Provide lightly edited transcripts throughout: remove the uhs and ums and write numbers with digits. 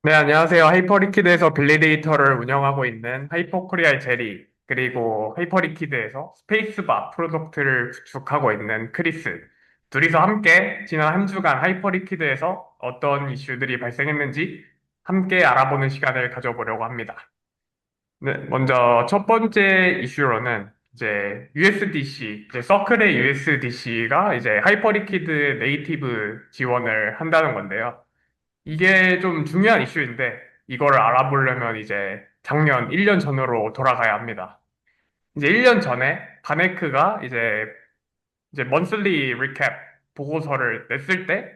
네, 안녕하세요. 하이퍼리퀴드에서 빌리데이터를 운영하고 있는 하이퍼코리아의 제리, 그리고 하이퍼리퀴드에서 스페이스바 프로덕트를 구축하고 있는 크리스. 둘이서 함께 지난 한 주간 하이퍼리퀴드에서 어떤 이슈들이 발생했는지 함께 알아보는 시간을 가져보려고 합니다. 네, 먼저 첫 번째 이슈로는 이제 USDC, 이제 서클의 USDC가 이제 하이퍼리퀴드 네이티브 지원을 한다는 건데요. 이게 좀 중요한 이슈인데, 이거를 알아보려면 이제 작년 1년 전으로 돌아가야 합니다. 이제 1년 전에 바네크가 이제 먼슬리 리캡 보고서를 냈을 때,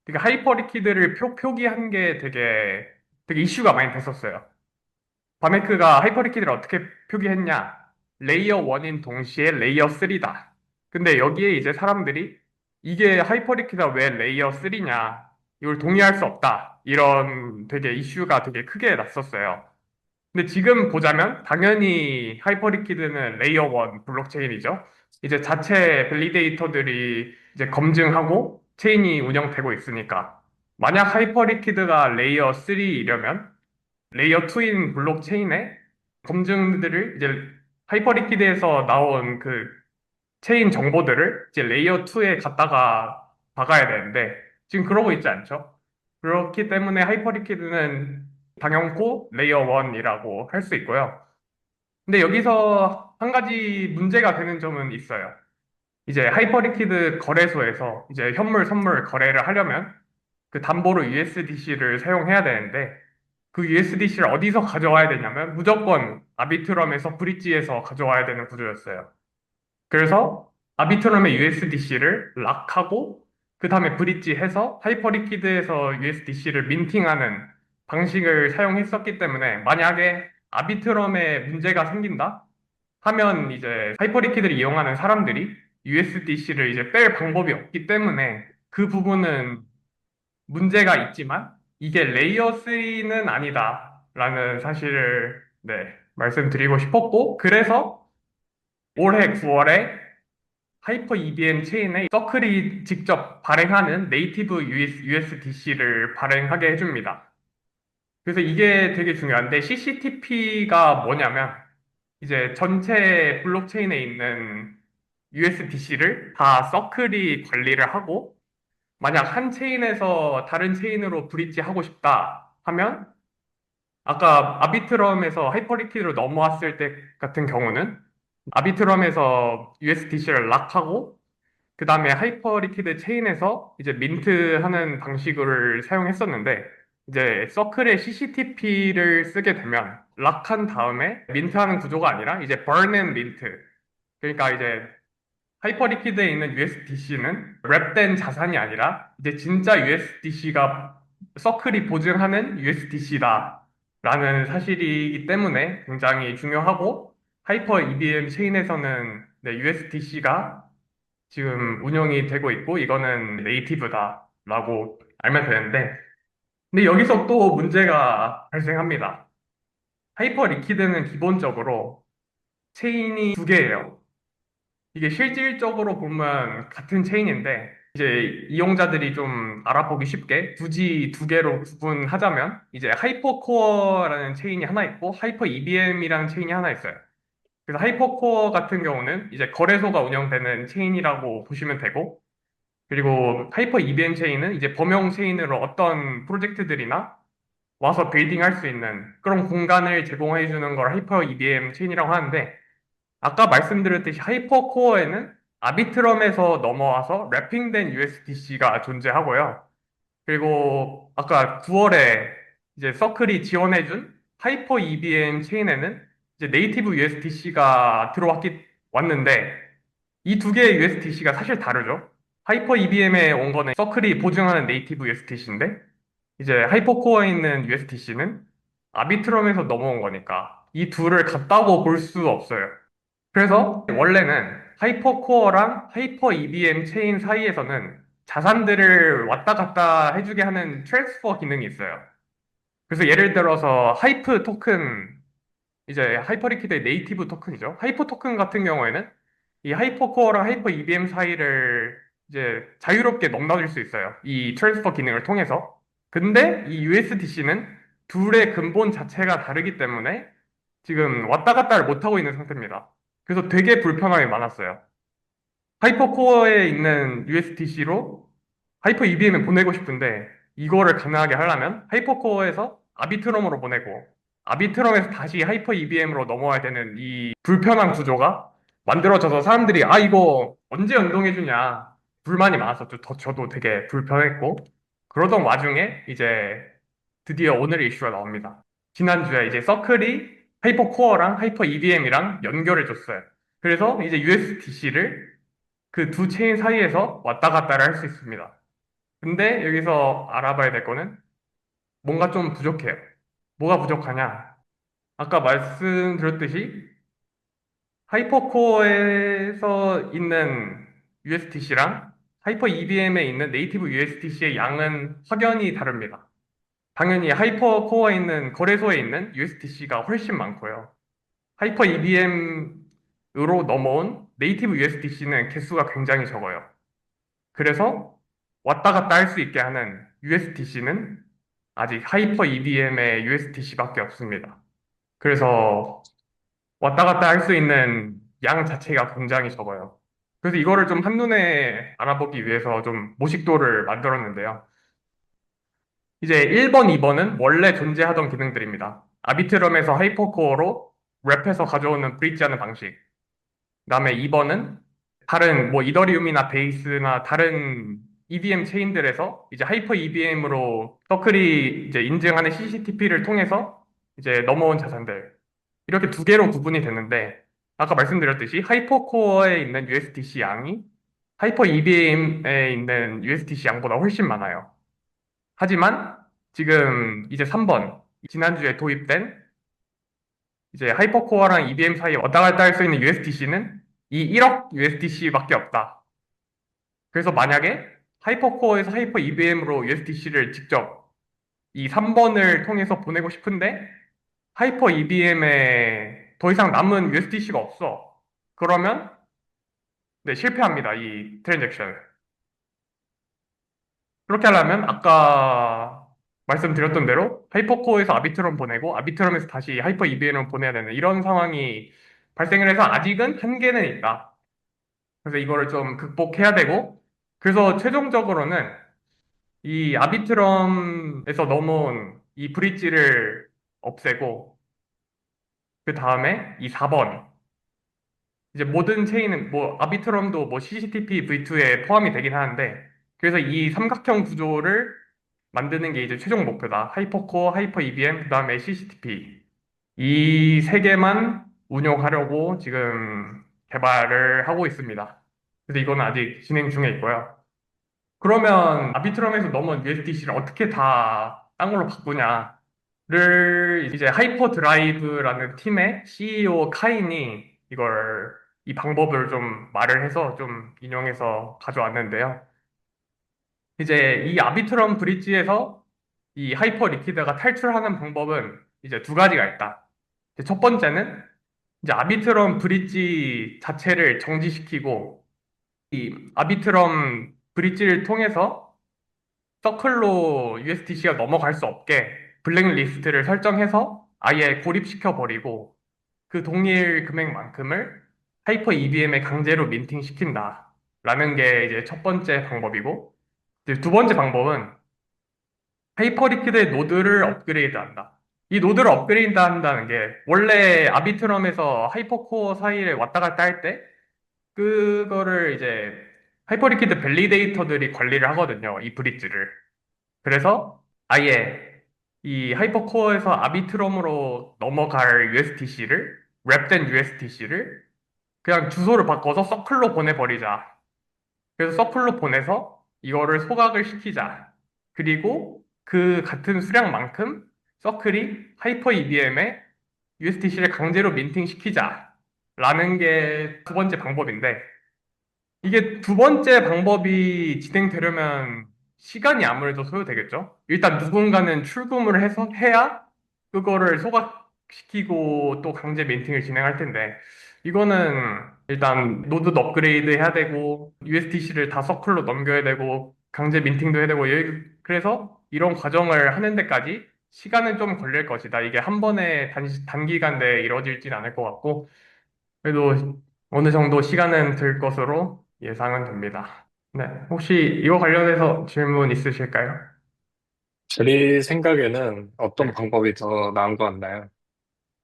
되게 하이퍼리퀴드를 표기한 게 되게 이슈가 많이 됐었어요. 바네크가 하이퍼리퀴드를 어떻게 표기했냐? 레이어 1인 동시에 레이어 3다. 근데 여기에 이제 사람들이 이게 하이퍼리퀴드가 왜 레이어 3냐? 이걸 동의할 수 없다. 이런 되게 이슈가 되게 크게 났었어요. 근데 지금 보자면 당연히 하이퍼리퀴드는 레이어 1 블록체인이죠. 이제 자체 밸리데이터들이 이제 검증하고 체인이 운영되고 있으니까 만약 하이퍼리퀴드가 레이어 3이려면 레이어 2인 블록체인의 검증들을 이제 하이퍼리퀴드에서 나온 그 체인 정보들을 이제 레이어 2에 갖다가 박아야 되는데 지금 그러고 있지 않죠? 그렇기 때문에 하이퍼리퀴드는 당연코 레이어 1이라고 할 수 있고요. 근데 여기서 한 가지 문제가 되는 점은 있어요. 이제 하이퍼리퀴드 거래소에서 이제 현물 선물 거래를 하려면 그 담보로 USDC를 사용해야 되는데 그 USDC를 어디서 가져와야 되냐면 무조건 아비트럼에서 브릿지에서 가져와야 되는 구조였어요. 그래서 아비트럼의 USDC를 락하고 그 다음에 브릿지 해서 하이퍼리퀴드에서 USDC를 민팅하는 방식을 사용했었기 때문에 만약에 아비트럼에 문제가 생긴다 하면 이제 하이퍼리퀴드를 이용하는 사람들이 USDC를 이제 뺄 방법이 없기 때문에 그 부분은 문제가 있지만 이게 레이어 3는 아니다라는 사실을 네, 말씀드리고 싶었고 그래서 올해 9월에 하이퍼 EVM 체인에 서클이 직접 발행하는 네이티브 USDC를 발행하게 해줍니다. 그래서 이게 되게 중요한데 CCTP가 뭐냐면 이제 전체 블록체인에 있는 USDC를 다 서클이 관리를 하고 만약 한 체인에서 다른 체인으로 브릿지 하고 싶다 하면 아까 아비트럼에서 하이퍼리퀴드로 넘어왔을 때 같은 경우는 아비트럼에서 USDC를 락하고 그 다음에 하이퍼리퀴드 체인에서 이제 민트하는 방식을 사용했었는데 이제 서클의 CCTP를 쓰게 되면 락한 다음에 민트하는 구조가 아니라 이제 burn and mint 그러니까 이제 하이퍼리퀴드에 있는 USDC는 랩된 자산이 아니라 이제 진짜 USDC가 서클이 보증하는 USDC다 라는 사실이기 때문에 굉장히 중요하고 하이퍼 EVM 체인에서는 USDC가 지금 운영이 되고 있고 이거는 네이티브다라고 알면 되는데 근데 여기서 또 문제가 발생합니다. 하이퍼 리퀴드는 기본적으로 체인이 두 개예요. 이게 실질적으로 보면 같은 체인인데 이제 이용자들이 좀 알아보기 쉽게 굳이 두 개로 구분하자면 이제 하이퍼코어라는 체인이 하나 있고 하이퍼 EVM이라는 체인이 하나 있어요. 그래서 하이퍼코어 같은 경우는 이제 거래소가 운영되는 체인이라고 보시면 되고 그리고 하이퍼 EVM 체인은 이제 범용 체인으로 어떤 프로젝트들이나 와서 빌딩 할 수 있는 그런 공간을 제공해 주는 걸 하이퍼 EVM 체인이라고 하는데 아까 말씀드렸듯이 하이퍼코어에는 아비트럼에서 넘어와서 랩핑된 USDC가 존재하고요. 그리고 아까 9월에 이제 서클이 지원해준 하이퍼 EVM 체인에는 이제 네이티브 USDC가 왔는데 이 두 개의 USDC가 사실 다르죠. 하이퍼 EVM에 온 거는 서클이 보증하는 네이티브 USDC인데 이제 하이퍼코어에 있는 USDC는 아비트럼에서 넘어온 거니까 이 둘을 같다고 볼 수 없어요. 그래서 원래는 하이퍼코어랑 하이퍼 EVM 체인 사이에서는 자산들을 왔다 갔다 해주게 하는 트랜스퍼 기능이 있어요. 그래서 예를 들어서 하이프 토큰, 이제 하이퍼리퀴드의 네이티브 토큰이죠. 하이퍼 토큰 같은 경우에는 이 하이퍼코어랑 하이퍼 EVM 사이를 이제 자유롭게 넘나들 수 있어요. 이 트랜스퍼 기능을 통해서. 근데 이 USDC는 둘의 근본 자체가 다르기 때문에 지금 왔다 갔다를 못하고 있는 상태입니다. 그래서 되게 불편함이 많았어요. 하이퍼코어에 있는 USDC로 하이퍼 EVM에 보내고 싶은데 이거를 가능하게 하려면 하이퍼코어에서 아비트럼으로 보내고 아비트럼에서 다시 하이퍼 EVM으로 넘어와야 되는 이 불편한 구조가 만들어져서 사람들이 아 이거 언제 연동해주냐 불만이 많았었죠. 저도 되게 불편했고 그러던 와중에 이제 드디어 오늘 이슈가 나옵니다. 지난주에 이제 서클이 하이퍼코어랑 하이퍼 EVM이랑 연결해줬어요. 그래서 이제 USDC를 그 두 체인 사이에서 왔다 갔다를 할 수 있습니다. 근데 여기서 알아봐야 될 거는 뭔가 좀 부족해요. 뭐가 부족하냐? 아까 말씀드렸듯이 하이퍼코어에서 있는 USDC랑 하이퍼 EVM에 있는 네이티브 USDC의 양은 확연히 다릅니다. 당연히 하이퍼코어에 있는 거래소에 있는 USDC가 훨씬 많고요. 하이퍼 EVM으로 넘어온 네이티브 USDC는 개수가 굉장히 적어요. 그래서 왔다 갔다 할 수 있게 하는 USDC는 아직 하이퍼 EVM의 USDC밖에 없습니다. 그래서 왔다 갔다 할 수 있는 양 자체가 굉장히 적어요. 그래서 이거를 좀 한눈에 알아보기 위해서 좀 모식도를 만들었는데요. 이제 1번, 2번은 원래 존재하던 기능들입니다. 아비트럼에서 하이퍼코어로 랩해서 가져오는 브릿지하는 방식. 그다음에 2번은 다른 뭐 이더리움이나 베이스나 다른 EVM 체인들에서 이제 하이퍼 EVM으로 서클이 이제 인증하는 CCTP를 통해서 이제 넘어온 자산들 이렇게 두 개로 구분이 되는데 아까 말씀드렸듯이 하이퍼코어에 있는 USDC 양이 하이퍼 EVM에 있는 USDC 양보다 훨씬 많아요. 하지만 지금 이제 3번 지난주에 도입된 이제 하이퍼코어랑 EVM 사이에 왔다 갔다 할 수 있는 USDC는 이 1억 USDC밖에 없다. 그래서 만약에 하이퍼코어에서 하이퍼 EVM으로 USDC를 직접 이 3번을 통해서 보내고 싶은데 하이퍼 EVM에 더 이상 남은 USDC가 없어. 그러면 네, 실패합니다. 이 트랜잭션. 그렇게 하려면 아까 말씀드렸던 대로 하이퍼코어에서 아비트럼 보내고 아비트럼에서 다시 하이퍼 EVM을 보내야 되는 이런 상황이 발생을 해서 아직은 한계는 있다. 그래서 이거를 좀 극복해야 되고 그래서 최종적으로는 이 아비트럼에서 넘어온 이 브릿지를 없애고 그 다음에 이 4번 이제 모든 체인은 뭐 아비트럼도 뭐 CCTP V2에 포함이 되긴 하는데 그래서 이 삼각형 구조를 만드는 게 이제 최종 목표다. 하이퍼코어, 하이퍼 EVM, 그 다음에 CCTP 이 세 개만 운용하려고 지금 개발을 하고 있습니다. 그래서 이건 아직 진행 중에 있고요. 그러면 아비트럼에서 넘어온 USDC를 어떻게 다 딴 걸로 바꾸냐를 이제 하이퍼 드라이브라는 팀의 CEO 카인이 이 방법을 좀 말을 해서 좀 인용해서 가져왔는데요. 이제 이 아비트럼 브릿지에서 이 하이퍼 리퀴드가 탈출하는 방법은 이제 두 가지가 있다. 이제 첫 번째는 이제 아비트럼 브릿지 자체를 정지시키고 이 아비트럼 브릿지를 통해서 서클로 USDC가 넘어갈 수 없게 블랙리스트를 설정해서 아예 고립시켜 버리고 그 동일 금액만큼을 하이퍼 EVM에 강제로 민팅 시킨다. 라는 게 이제 첫 번째 방법이고 이제 두 번째 방법은 하이퍼리퀴드의 노드를 업그레이드 한다. 이 노드를 업그레이드 한다는 게 원래 아비트럼에서 하이퍼코어 사이를 왔다 갔다 할 때 그거를 이제 하이퍼리퀴드 밸리데이터들이 관리를 하거든요. 이 브릿지를. 그래서 아예 이 하이퍼코어에서 아비트럼으로 넘어갈 USDC를 랩된 USDC를 그냥 주소를 바꿔서 서클로 보내버리자. 그래서 서클로 보내서 이거를 소각을 시키자. 그리고 그 같은 수량만큼 서클이 하이퍼 EVM에 USDC를 강제로 민팅 시키자. 라는 게 두 번째 방법인데, 이게 두 번째 방법이 진행되려면 시간이 아무래도 소요되겠죠? 일단 누군가는 출금을 해서 해야 그거를 소각시키고 또 강제 민팅을 진행할 텐데, 이거는 일단 노드 업그레이드 해야 되고, USDC를 다 서클로 넘겨야 되고, 강제 민팅도 해야 되고, 그래서 이런 과정을 하는 데까지 시간은 좀 걸릴 것이다. 이게 한 번에 단기간 내에 이루어질진 않을 것 같고, 그래도 어느 정도 시간은 들 것으로 예상은 됩니다. 네, 혹시 이거 관련해서 질문 있으실까요? 제 생각에는 어떤 네. 방법이 더 나은 것 같나요?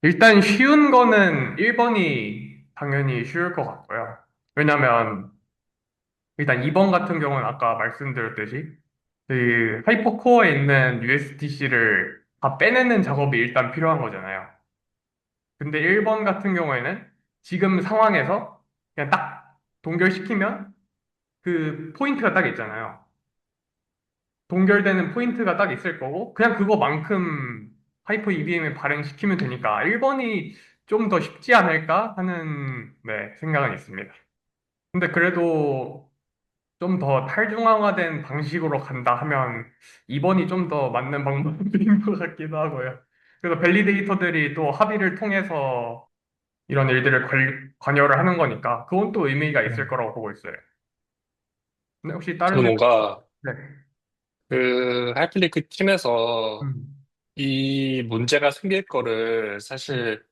일단 쉬운 거는 1번이 당연히 쉬울 것 같고요. 왜냐면 일단 2번 같은 경우는 아까 말씀드렸듯이 그 하이퍼코어에 있는 USDC를 다 빼내는 작업이 일단 필요한 거잖아요. 근데 1번 같은 경우에는 지금 상황에서 그냥 딱 동결시키면 그 포인트가 딱 있잖아요. 동결되는 포인트가 딱 있을 거고 그냥 그거만큼 하이퍼 EVM을 발행시키면 되니까 1번이 좀 더 쉽지 않을까 하는 네, 생각은 있습니다. 근데 그래도 좀 더 탈중앙화된 방식으로 간다 하면 2번이 좀 더 맞는 방법인 것 같기도 하고요. 그래서 밸리데이터들이 또 합의를 통해서 이런 일들을 관여를 하는 거니까 그건 또 의미가 있을 음. 거라고 보고 있어요. 근데 혹시 다른 저는 질문? 뭔가 네. 그 하이플리크 팀에서 음, 이 문제가 생길 거를 음, 사실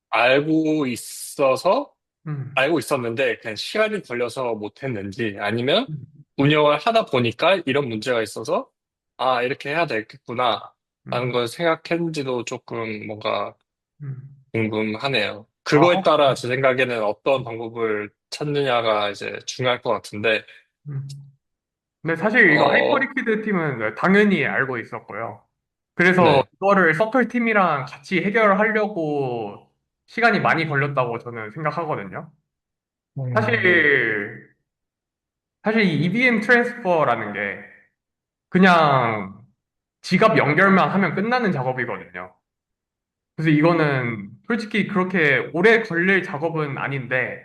알고 있어서 음, 알고 있었는데 그냥 시간이 걸려서 못했는지 아니면 음, 운영을 하다 보니까 이런 문제가 있어서 아, 이렇게 해야 되겠구나 라는 음, 걸 생각했는지도 조금 뭔가 음. 궁금하네요. 아, 그거에 따라 제 생각에는 어떤 방법을 찾느냐가 이제 중요할 것 같은데, 음. 근데 사실 이거 어, 하이퍼리퀴드 팀은 당연히 알고 있었고요. 그래서 네. 이거를 서클 팀이랑 같이 해결하려고 시간이 많이 걸렸다고 저는 생각하거든요. 음, 사실, 사실 이 EVM 트랜스퍼라는 게 그냥 지갑 연결만 하면 끝나는 작업이거든요. 그래서 이거는 솔직히 그렇게 오래 걸릴 작업은 아닌데,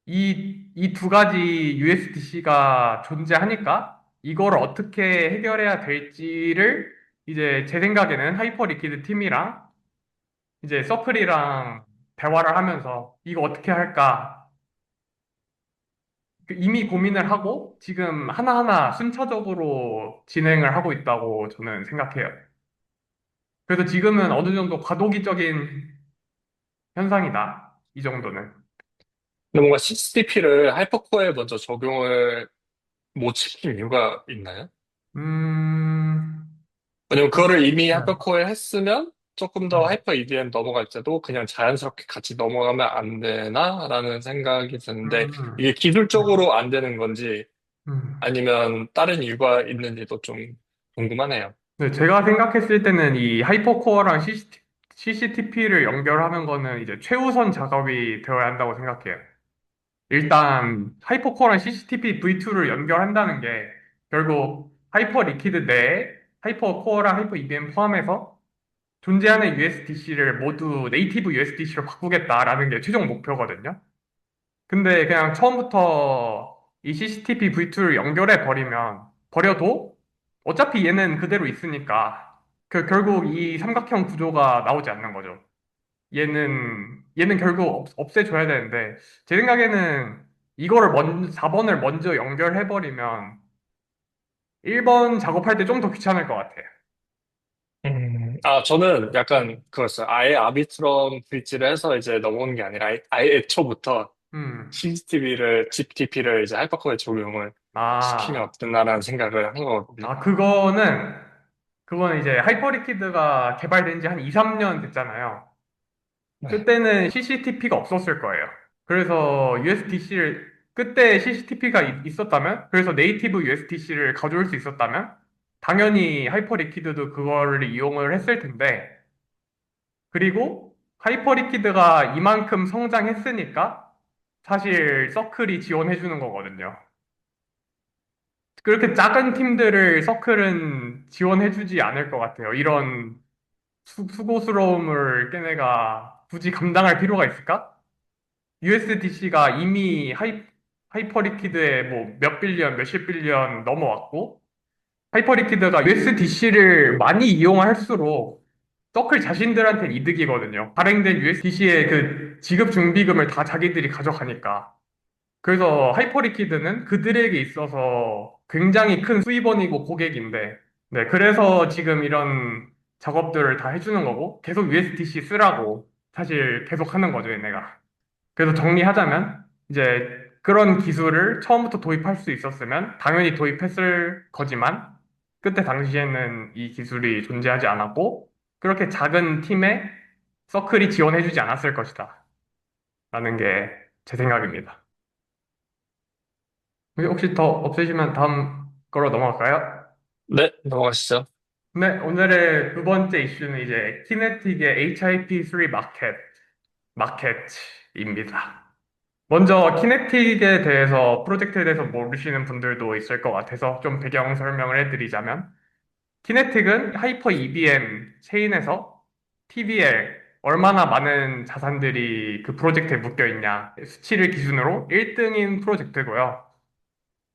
이 두 가지 USDC가 존재하니까 이걸 어떻게 해결해야 될지를 이제 제 생각에는 하이퍼 리퀴드 팀이랑 이제 서클이랑 대화를 하면서 이거 어떻게 할까 그 이미 고민을 하고 지금 하나하나 순차적으로 진행을 하고 있다고 저는 생각해요. 그래서 지금은 어느 정도 과도기적인 현상이다. 이 정도는. 근데 뭔가 CCTP를 하이퍼코어에 먼저 적용을 못 시킨 이유가 있나요? 음, 왜냐면 그거를 이미 네. 하이퍼코어에 했으면 조금 더 음, 하이퍼 EVM 넘어갈 때도 그냥 자연스럽게 같이 넘어가면 안 되나라는 생각이 드는데, 이게 네. 기술적으로 안 되는 건지 음. 아니면 다른 이유가 있는지도 좀 궁금하네요. 네, 제가 생각했을 때는 이 하이퍼코어랑 CCTP를 연결하는 거는 이제 최우선 작업이 되어야 한다고 생각해요. 일단 하이퍼코어랑 CCTP V2를 연결한다는 게 결국 하이퍼 리퀴드 내에 하이퍼코어랑 하이퍼 EVM 포함해서 존재하는 USDC를 모두 네이티브 USDC로 바꾸겠다라는 게 최종 목표거든요. 근데 그냥 처음부터 이 CCTP V2를 연결해 버려도 어차피 얘는 그대로 있으니까 결국 이 삼각형 구조가 나오지 않는 거죠. 얘는 결국 없애줘야 되는데 제 생각에는 이거를 4번을 먼저 연결해 버리면 1번 작업할 때 좀 더 귀찮을 것 같아요. 저는 약간 그거였어요. 아예 아비트럼 브릿지를 해서 이제 넘어오는 게 아니라 아예 애초부터 음. CCTV를, GPTP를 이제 하이퍼코어에 적용을 시키면 아, 어땠나라는 생각을 한 거거든요. 그거는 이제 하이퍼리퀴드가 개발된 지 한 2, 3년 됐잖아요. 네. 그때는 CCTP가 없었을 거예요. 그래서 그때 CCTP가 있었다면, 그래서 네이티브 USDC를 가져올 수 있었다면, 당연히 하이퍼리퀴드도 그거를 이용을 했을 텐데, 그리고 하이퍼리퀴드가 이만큼 성장했으니까, 사실 서클이 지원해주는 거거든요. 그렇게 작은 팀들을 서클은 지원해주지 않을 것 같아요. 이런 수고스러움을 걔네가 굳이 감당할 필요가 있을까? USDC가 이미 하이퍼리퀴드에 뭐 몇 빌리언, 몇십 빌리언 넘어왔고, 하이퍼리퀴드가 USDC를 많이 이용할수록 서클 자신들한테 이득이거든요. 발행된 USDC의 그 지급 준비금을 다 자기들이 가져가니까. 그래서 하이퍼리퀴드는 그들에게 있어서 굉장히 큰 수입원이고 고객인데, 네, 그래서 지금 이런 작업들을 다 해주는 거고 계속 USDC 쓰라고 사실 계속 하는 거죠, 얘네가. 그래서 정리하자면 이제 그런 기술을 처음부터 도입할 수 있었으면 당연히 도입했을 거지만 그때 당시에는 이 기술이 존재하지 않았고 그렇게 작은 팀에 서클이 지원해주지 않았을 것이다. 라는 게 제 생각입니다. 혹시 더 없으시면 다음 거로 넘어갈까요? 네, 넘어가시죠. 네, 오늘의 두 번째 이슈는 이제 키네틱의 HIP3 마켓입니다. 먼저 키네틱에 대해서 프로젝트에 대해서 모르시는 분들도 있을 것 같아서 좀 배경 설명을 해드리자면 키네틱은 하이퍼 EVM 체인에서 TVL 얼마나 많은 자산들이 그 프로젝트에 묶여 있냐 수치를 기준으로 1등인 프로젝트고요.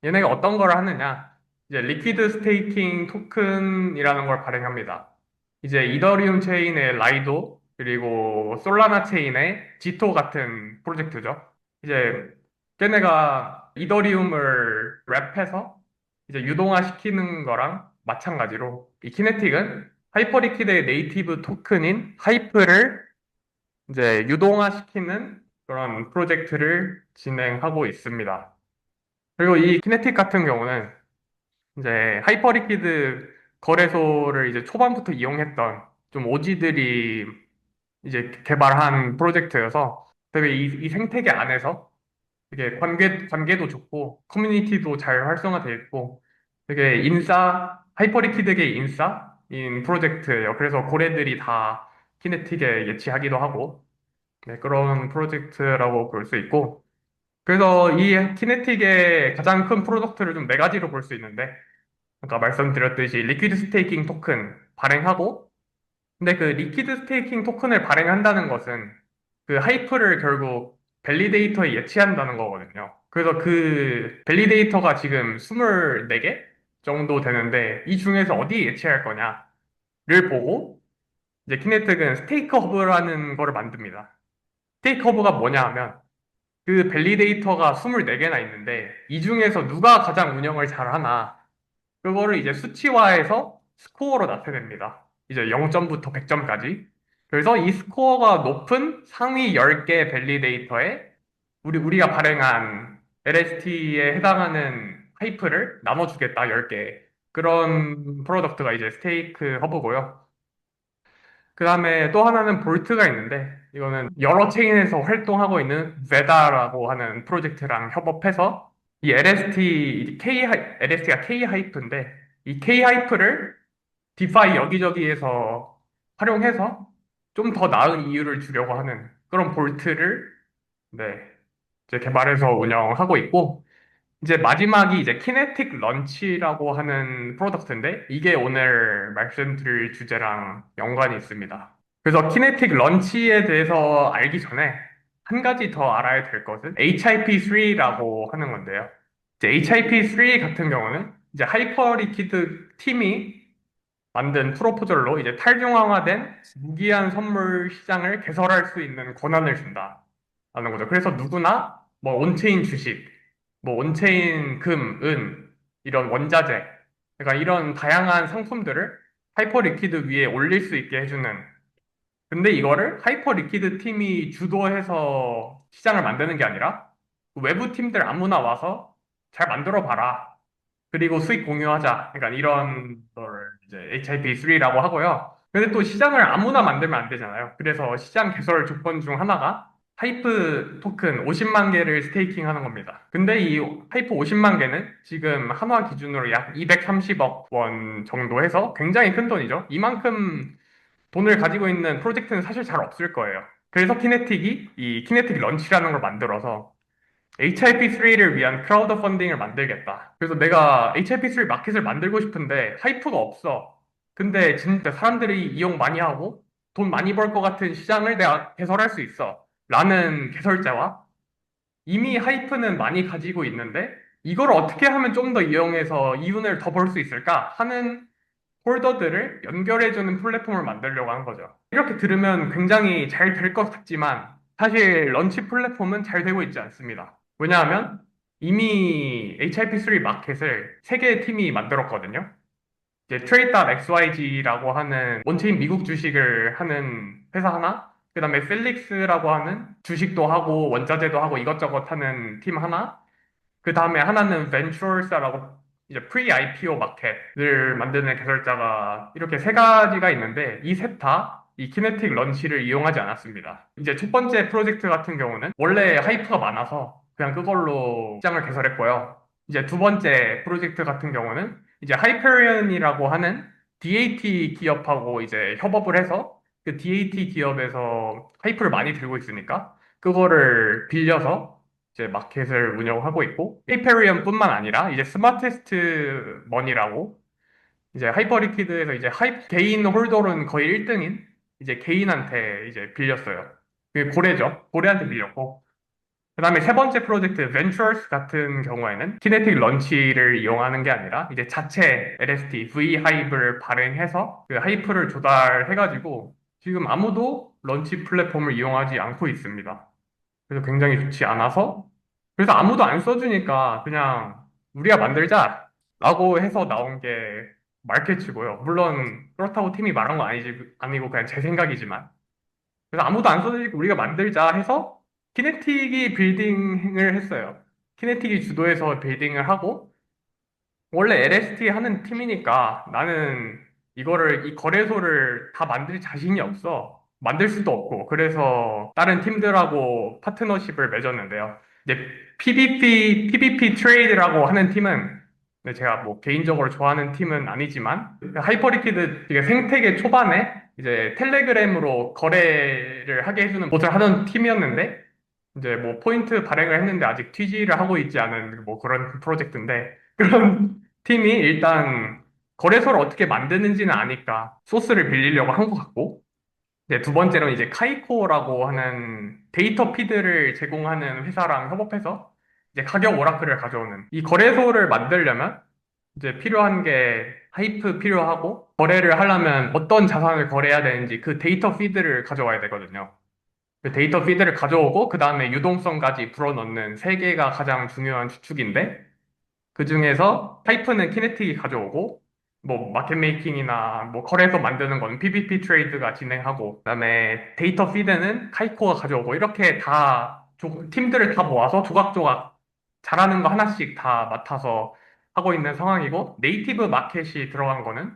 얘네가 어떤 걸 하느냐? 이제 리퀴드 스테이킹 토큰이라는 걸 발행합니다. 이제 이더리움 체인의 라이도 그리고 솔라나 체인의 지토 같은 프로젝트죠. 이제 걔네가 이더리움을 랩해서 이제 유동화시키는 거랑 마찬가지로 이 키네틱은 하이퍼리퀴드의 네이티브 토큰인 하이프를 이제 유동화시키는 그런 프로젝트를 진행하고 있습니다. 그리고 이 키네틱 같은 경우는 이제 하이퍼리퀴드 거래소를 이제 초반부터 이용했던 좀 오지들이 이제 개발한 프로젝트여서 되게 이 생태계 안에서 되게 관계도 좋고 커뮤니티도 잘 활성화되어 있고 되게 하이퍼리퀴드계 인싸인 프로젝트예요. 그래서 고래들이 다 키네틱에 예치하기도 하고 네, 그런 프로젝트라고 볼 수 있고 그래서 이 키네틱의 가장 큰 프로덕트를 좀 네 가지로 볼 수 있는데, 아까 말씀드렸듯이 리퀴드 스테이킹 토큰 발행하고, 근데 그 리퀴드 스테이킹 토큰을 발행한다는 것은 그 하이프를 결국 밸리데이터에 예치한다는 거거든요. 그래서 그 밸리데이터가 지금 24개 정도 되는데, 이 중에서 어디에 예치할 거냐를 보고, 이제 키네틱은 스테이크 허브라는 거를 만듭니다. 스테이크 허브가 뭐냐 하면, 그 밸리데이터가 24개나 있는데 이 중에서 누가 가장 운영을 잘하나 그거를 이제 수치화해서 스코어로 나타냅니다. 이제 0점부터 100점까지. 그래서 이 스코어가 높은 상위 10개 밸리데이터에 우리가 발행한 LST에 해당하는 하이프를 나눠주겠다, 10개. 그런 프로덕트가 이제 스테이크 허브고요. 그 다음에 또 하나는 볼트가 있는데, 이거는 여러 체인에서 활동하고 있는 베다라고 하는 프로젝트랑 협업해서 이 LST가 K 하이프인데, 이 K 하이프를 디파이 여기저기에서 활용해서 좀 더 나은 이유를 주려고 하는 그런 볼트를, 네, 이제 개발해서 운영하고 있고, 이제 마지막이 이제 키네틱 런치라고 하는 프로덕트인데 이게 오늘 말씀드릴 주제랑 연관이 있습니다. 그래서 키네틱 런치에 대해서 알기 전에 한 가지 더 알아야 될 것은 HIP3라고 하는 건데요. 이제 HIP3 같은 경우는 이제 하이퍼리퀴드 팀이 만든 프로포절로 이제 탈중앙화된 무기한 선물 시장을 개설할 수 있는 권한을 준다라는 거죠. 그래서 누구나 뭐 온체인 주식, 뭐 온체인 금, 은, 이런 원자재, 그러니까 이런 다양한 상품들을 하이퍼 리퀴드 위에 올릴 수 있게 해주는. 근데 이거를 하이퍼 리퀴드 팀이 주도해서 시장을 만드는 게 아니라 외부 팀들 아무나 와서 잘 만들어 봐라. 그리고 수익 공유하자. 그러니까 이런 걸 이제 HIP3라고 하고요. 근데 또 시장을 아무나 만들면 안 되잖아요. 그래서 시장 개설 조건 중 하나가 하이프 토큰 50만 개를 스테이킹 하는 겁니다. 근데 이 하이프 50만 개는 지금 한화 기준으로 약 230억 원 정도 해서 굉장히 큰 돈이죠. 이만큼 돈을 가지고 있는 프로젝트는 사실 잘 없을 거예요. 그래서 키네틱이 이 키네틱 런치라는 걸 만들어서 HIP3를 위한 크라우드 펀딩을 만들겠다. 그래서 내가 HIP3 마켓을 만들고 싶은데 하이프가 없어. 근데 진짜 사람들이 이용 많이 하고 돈 많이 벌 것 같은 시장을 내가 개설할 수 있어. 라는 개설자와 이미 하이프는 많이 가지고 있는데 이걸 어떻게 하면 좀 더 이용해서 이윤을 더 벌 수 있을까 하는 홀더들을 연결해주는 플랫폼을 만들려고 한 거죠. 이렇게 들으면 굉장히 잘 될 것 같지만 사실 런치 플랫폼은 잘 되고 있지 않습니다. 왜냐하면 이미 HIP3 마켓을 세 개의 팀이 만들었거든요. 이제 trade.xyz라고 하는 원체인 미국 주식을 하는 회사 하나, 그 다음에 펠릭스라고 하는 주식도 하고 원자재도 하고 이것저것 하는 팀 하나, 그 다음에 하나는 벤처스라고 이제 프리-IPO 마켓을 만드는 개설자가 이렇게 세 가지가 있는데 이 셋 다 이 키네틱 런치를 이용하지 않았습니다. 이제 첫 번째 프로젝트 같은 경우는 원래 하이프가 많아서 그냥 그걸로 시장을 개설했고요. 이제 두 번째 프로젝트 같은 경우는 이제 하이페리온이라고 하는 DAT 기업하고 이제 협업을 해서 그 DAT 기업에서 하이프를 많이 들고 있으니까 그거를 빌려서 이제 마켓을 운영하고 있고, 페이페리엄뿐만 아니라 이제 스마테스트 머니라고 이제 하이퍼리퀴드에서 이제 개인 홀더로는 거의 1등인 이제 개인한테 이제 빌렸어요. 그게 고래죠. 고래한테 빌렸고. 그다음에 세 번째 프로젝트 벤처스 같은 경우에는 키네틱 런치를 이용하는 게 아니라 이제 자체 LST V 하이브를 발행해서 그 하이프를 조달해가지고 지금 아무도 런치 플랫폼을 이용하지 않고 있습니다. 그래서 굉장히 좋지 않아서 그래서 아무도 안 써주니까 그냥 우리가 만들자라고 해서 나온 게 마켓이고요. 물론 그렇다고 팀이 말한 거 아니고 그냥 제 생각이지만 그래서 아무도 안 써주니까 우리가 만들자 해서 키네틱이 빌딩을 했어요. 키네틱이 주도해서 빌딩을 하고 원래 LST 하는 팀이니까 나는 이 거래소를 다 만들 자신이 없어. 만들 수도 없고. 그래서 다른 팀들하고 파트너십을 맺었는데요. 이제 PVP 트레이드라고 하는 팀은 네, 제가 뭐 개인적으로 좋아하는 팀은 아니지만 하이퍼리퀴드 되게 생태계 초반에 이제 텔레그램으로 거래를 하게 해주는 것을 하던 팀이었는데 이제 뭐 포인트 발행을 했는데 아직 TG를 하고 있지 않은 뭐 그런 프로젝트인데 그런 팀이 일단 거래소를 어떻게 만드는지는 아니까 소스를 빌리려고 한 것 같고 이제 두 번째로 이제 카이코라고 하는 데이터 피드를 제공하는 회사랑 협업해서 이제 가격 오라클을 가져오는 이 거래소를 만들려면 이제 필요한 게 하이프 필요하고 거래를 하려면 어떤 자산을 거래해야 되는지 그 데이터 피드를 가져와야 되거든요. 그 데이터 피드를 가져오고 그 다음에 유동성까지 불어넣는 세 개가 가장 중요한 추축인데 그 중에서 타이프는 키네틱이 가져오고 뭐 마켓 메이킹이나 뭐 거래소 만드는 건 PVP 트레이드가 진행하고 그다음에 데이터 피드는 카이코가 가져오고 이렇게 다 팀들을 다 모아서 조각조각 잘하는 거 하나씩 다 맡아서 하고 있는 상황이고 네이티브 마켓이 들어간 거는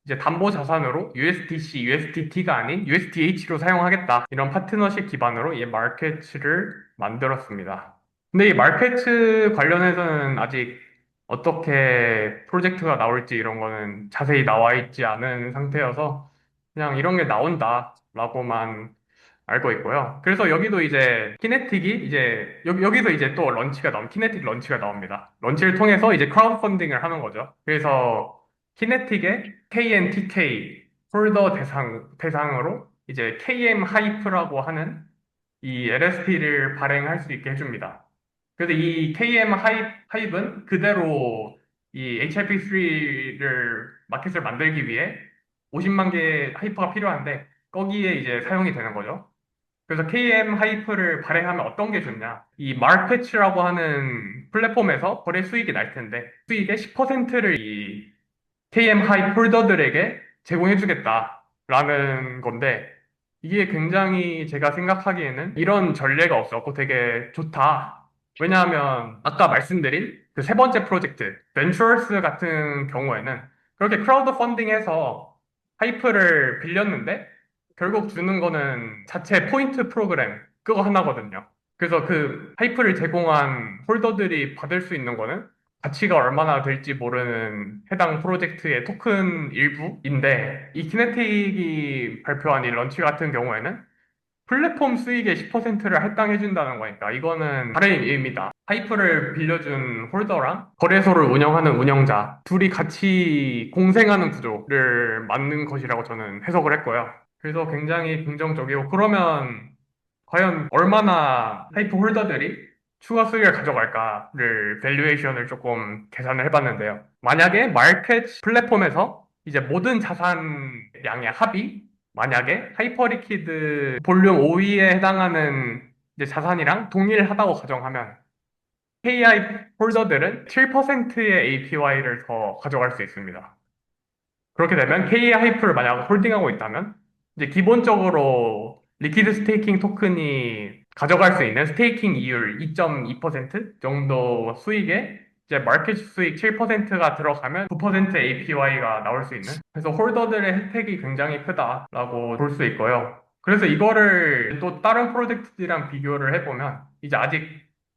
이제 담보 자산으로 USDC, USDT가 아닌 USDH로 사용하겠다 이런 파트너십 기반으로 이 마켓을 만들었습니다. 근데 이 마켓 관련해서는 아직 어떻게 프로젝트가 나올지 이런 거는 자세히 나와 있지 않은 상태여서 그냥 이런 게 나온다라고만 알고 있고요. 그래서 여기도 이제 키네틱이 이제 여기서 이제 또 키네틱 런치가 나옵니다. 런치를 통해서 이제 크라우드 펀딩을 하는 거죠. 그래서 키네틱의 KNTK 홀더 대상으로 이제 KM 하이프라고 하는 이 LST를 발행할 수 있게 해줍니다. 그래서 이 KM 하입은 그대로 이 HIP3를 마켓을 만들기 위해 50만 개 하이퍼가 필요한데 거기에 이제 사용이 되는 거죠. 그래서 KM 하이프를 발행하면 어떤 게 좋냐? 이 마켓이라고 하는 플랫폼에서 거래 수익이 날 텐데 수익의 10%를 이 KM 하이 홀더들에게 제공해주겠다라는 건데 이게 굉장히 제가 생각하기에는 이런 전례가 없었고 되게 좋다. 왜냐하면 아까 말씀드린 그 세 번째 프로젝트 벤처스 같은 경우에는 그렇게 크라우드 펀딩해서 하이프를 빌렸는데 결국 주는 거는 자체 포인트 프로그램 그거 하나거든요. 그래서 그 하이프를 제공한 홀더들이 받을 수 있는 거는 가치가 얼마나 될지 모르는 해당 프로젝트의 토큰 일부인데 이 키네틱이 발표한 이 런치 같은 경우에는 플랫폼 수익의 10%를 할당해준다는 거니까 이거는 다른 의미입니다. 하이프를 빌려준 홀더랑 거래소를 운영하는 운영자 둘이 같이 공생하는 구조를 만든 것이라고 저는 해석을 했고요. 그래서 굉장히 긍정적이고 그러면 과연 얼마나 하이프 홀더들이 추가 수익을 가져갈까를 밸류에이션을 조금 계산을 해봤는데요. 만약에 마켓 플랫폼에서 이제 모든 자산량의 합이 만약에 하이퍼리퀴드 볼륨 5위에 해당하는 이제 자산이랑 동일하다고 가정하면 KI 홀더들은 7%의 APY를 더 가져갈 수 있습니다. 그렇게 되면 K 하이프를 만약 홀딩하고 있다면 이제 기본적으로 리퀴드 스테이킹 토큰이 가져갈 수 있는 스테이킹 이율 2.2% 정도 수익에 이제 마켓 수익 7%가 들어가면 9% APY가 나올 수 있는, 그래서 홀더들의 혜택이 굉장히 크다라고 볼 수 있고요. 그래서 이거를 또 다른 프로젝트들이랑 비교를 해보면 이제 아직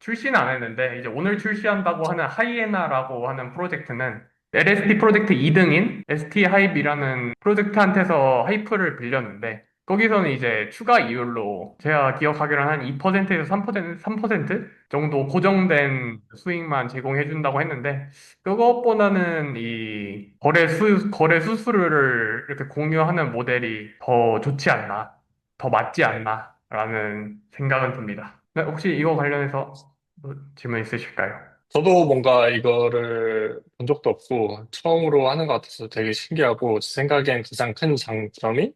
출시는 안 했는데 이제 오늘 출시한다고 하는 하이에나라고 하는 프로젝트는 LST 프로젝트 2등인 ST 하이브라는 프로젝트한테서 하이프를 빌렸는데 거기서는 이제 추가 이율로 제가 기억하기로는 한 2%에서 3% 정도 고정된 수익만 제공해 준다고 했는데 그것보다는 이 거래 수수료를 이렇게 공유하는 모델이 더 좋지 않나, 더 맞지 않나라는 생각은 듭니다. 네, 혹시 이거 관련해서 뭐 질문 있으실까요? 저도 뭔가 이거를 본 적도 없고 처음으로 하는 것 같아서 되게 신기하고 제 생각엔 가장 큰 장점이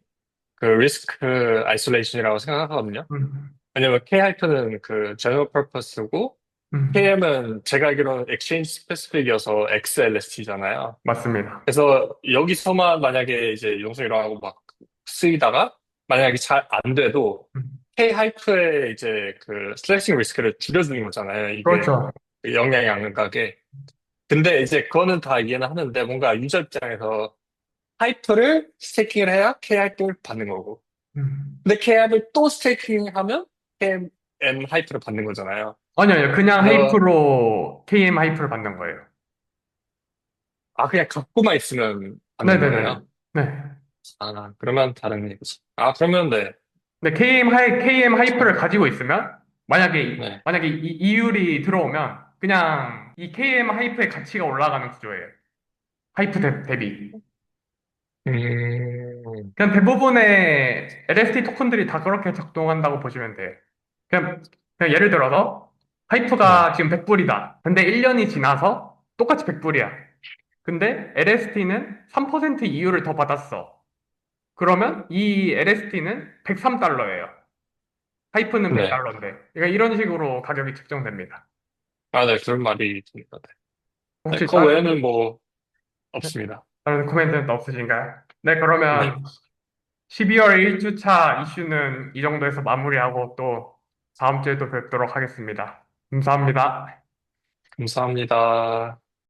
그 리스크 아이솔레이션이라고 생각하거든요. 음, 왜냐면 K-하이프는 그 제너럴 퍼포스고 음, KM은 제가 알기로는 액체인지 스페시픽이어서 XLST잖아요. 맞습니다. 그래서 여기서만 만약에 이제 용서 일어나고 막 쓰이다가 만약에 잘 안 돼도 음, K-하이프의 이제 그 슬래싱 리스크를 줄여주는 거잖아요. 이게 그렇죠. 영향이 안 가게. 근데 이제 그거는 다 이해는 하는데 뭔가 유저 입장에서 하이프를 스테이킹을 해야 K-하이프를 받는 거고. 음. 근데 K-하이프를 또 스테이킹하면 KM 하이프를 받는 거잖아요. 아니요, 아니요. 그냥 그래서 하이프로 KM 하이프를 받는 거예요. 그냥 갖고만 있으면 받는 네네네. 거예요. 네. 그러면 다른 얘기지. 그러면 네. 근데 KM 하이프를 가지고 있으면 네. 만약에 이 이율이 들어오면 그냥 이 KM 하이프의 가치가 올라가는 구조예요. 대비. 음, 그냥 대부분의 LST 토큰들이 다 그렇게 작동한다고 보시면 돼요. 그냥, 그냥 예를 들어서 네. 하이프가 지금 100불이다. 근데 1년이 지나서 똑같이 100불이야. 근데 LST는 3% 이율을 더 받았어. 그러면 이 LST는 103달러예요. 하이프는 네. 100달러인데. 그러니까 이런 식으로 가격이 측정됩니다. 네. 그런 말이 듭니다. 네. 네, 혹시 그거 외에는 뭐 없습니다. 다른 코멘트는 없으신가요? 네, 네. 그러면 12월 1주차 이슈는 이 정도에서 마무리하고 또 다음 주에 또 뵙도록 하겠습니다. 감사합니다. 감사합니다.